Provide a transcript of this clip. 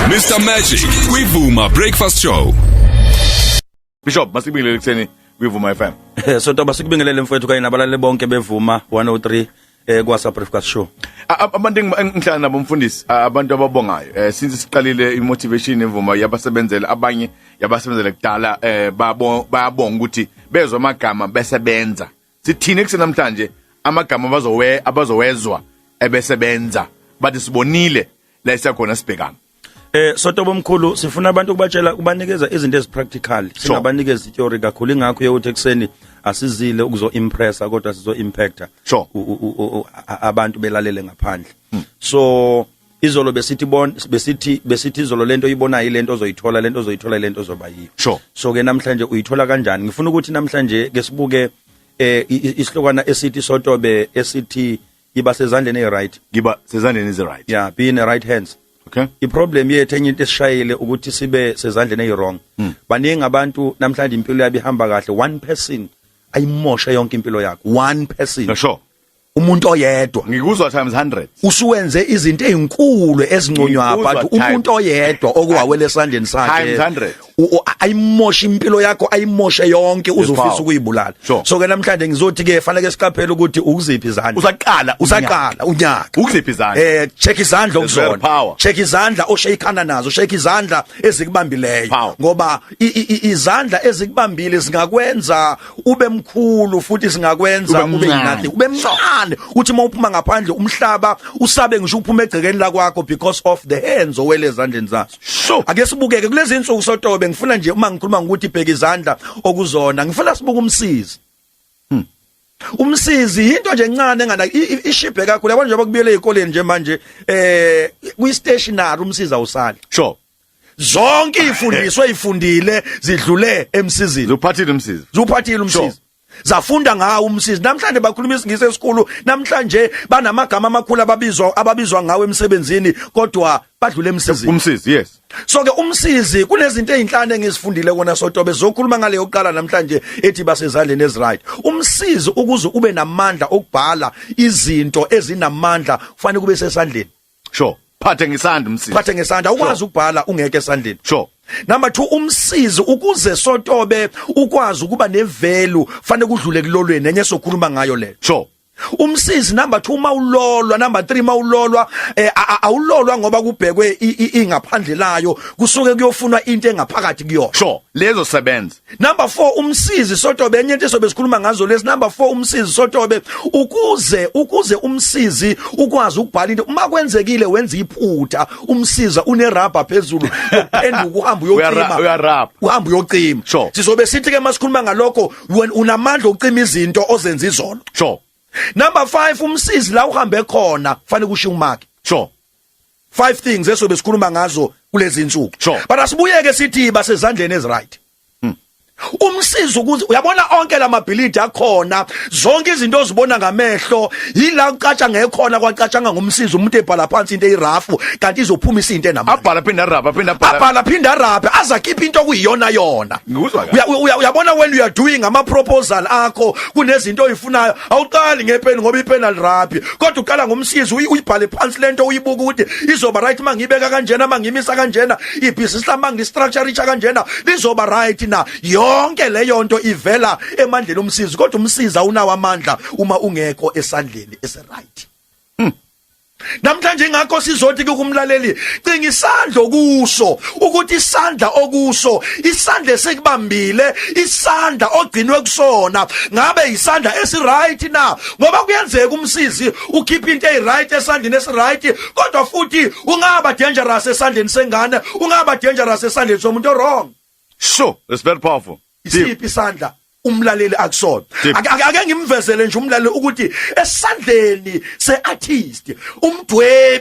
Mr Magic kwivuma breakfast show. Bishop masibingelele kuseni kwivuma FM. So ntoba sikubingelele mfowethu kanye nabalali bonke bevuma 103 kwasa breakfast show. Abantu engihlala nabo mfundisi abantu ababongayo since siqalile imotivation evuma yabasebenzela abanye yabasebenzela kudala bayabonga ukuthi bezwe amagama besebenza. Sithini kusenamhlanje amagama abazowezwa ebesebenza bathi sibonile la isiyakhona sibhekana. So ntoba omkhulu sifuna abantu ukubatshela kubanikeza izinto ezipractical singabanikeza itheory kakhulu ingakho yokuthi ekseni asizile ukuzo impressa kodwa sizo impacta abantu belalele ngaphandle. So izolo besithi izolo lento uyibona yilento ozoyithola lento ozoba yiyo. So ke namhlanje uyithola kanjani? Ngifuna ukuthi namhlanje ke sibuke isihlokwana esithi sotobe esithi iba sezandleni eziright. Ngiba sezandleni eziright. Yeah, be in the right hands. Okay. I-problem yethu enye into esishayile ukuthi sibe sezandleni ezirong. Baningi abantu namhlanje impilo yabo ihamba kahle. One person ayimosha yonke impilo yakhe. One person. No sure. Umuntu oyedwa. Ngikuzwa times 100. Usuwenze izinto ezinkulu ezinconywa but umuntu oyedwa okuwawele esandleni sakhe. Times 100. Ayimosha impilo yakho ayimoshe yonke uzofisa ukuyibulala. So ke namhlanje ngizothi ke fanele siqaphele ukuthi ukuziphi izandla. Usaqala unyaka. Ukuziphi izandla. Check izandla okuzona. Check izandla oshayikana nazo. Check izandla ezikubambileyo ngoba izandla ezikubambile zingakwenza ube mkhulu futhi singakwenza ube nothing. Ube mncane uthi mawuphuma ngaphandle umhlaba usabe ngisho uphuma egcekeni la kwakho because of the hands owele ezandleni zaso. Ake sibukeke kulezi insuku sotobe ngifuna nje uma ngikhuluma ukuthi bheka izandla okuzona ngifuna sibuke umsizi. Umsizi into nje encane engana ishibhe kakhulu yabona njengoba kubuyele ezikoleni nje manje kwi stationary umsizi awusali. Zonke izifundiswa ezifundile zidlule emsizini. Zuphathile umsizi. Zafunda ngawo umsizi. Namhlanje bakhuluma isingisi esikhulu. Namhlanje banamagama amakhulu ababizwa ngawo emsebenzini kodwa badlule emsizini. Umsizi, yes. So ke umsizi kunezinto ezinhlanu engizifundile kona sotobe zokhuluma ngale yokuqala namhlanje ethi basezandleni eziright. Umsizi ukuze ube namandla okubhala izinto ezinamandla kufanele kube sesandleni. Phathe ngesandla umsizi. Phathe ngesandla ukwazi ukubhala ungeke esandleni. Number 2 umsizi ukuze sotobe ukwazi ukuba nevalue fanele kudlule kulolweni enye sokhuluma ngayo leyo. Umsizi number 2 mawulolwa number 3 mawulolwa awulolwa ngoba kubhekwe ingaphandle layo kusuke kuyofunwa into engaphakathi kuyo. Lezo sebenza. Number 4 umsizi sotobe enye into sobe sikhuluma ngazo lezi. Number 4 umsizi sotobe ukuze umsizi ukwazi ukubhala into uma kwenzekile wenza iphutha umsiza une rubber phezulu uphenduka uhamba uyocima. Sizobe sithi ke masikhuluma ngalokho unamandla okucima izinto ozenza izolo. Number 5 umsizi la uhambe khona kufanele kushiya umakhe. 5 things esobe sikhuluma ngazo kulezi insuku. But asibuyeke sithi basezandleni eziright. Umsizi ukuze uyabona onke lamabhilidi akhona zonke izinto ozibona ngamehlo yila uqatsha ngekhona kwaqatshanga ngumsizi umuntu ebhala phansi into eyirafu kanti izophuma isinto enamandla. Abhala phinda rubber azakhipha into okuyiyona yona. Uyabona when you are doing ama proposal akho kunezinto oyifunayo awuqali ngepeni ngoba ipenal rubber kodwa uqala ngumsizi uyibhale phansi lento uyibuka ukuthi izoba right mangibeka kanjena mangimisa kanjena ibusiness lami ngistructure icha kanjena lizoba right na yonke leyo nto ivela emandleni omsizi kodwa umsiza unawo amandla uma ungekho esandleni esiright. Namhlanje ngakho sizothi kumlaleli cinga isandla okuso ukuthi isandla okuso isandla esikubambile isandla ogcinwe kusona ngabe isandla esiright na ngoba kuyenzeka umsizi ukhipha into eyiright esandleni esiright kodwa futhi ungaba dangerous esandleni sengane ungaba dangerous esandleni somuntu wrong. It's very powerful. Isiphi isandla umlaleli akusona ake ngimvezele nje umlaleli ukuthi esandleni seartist umdwebi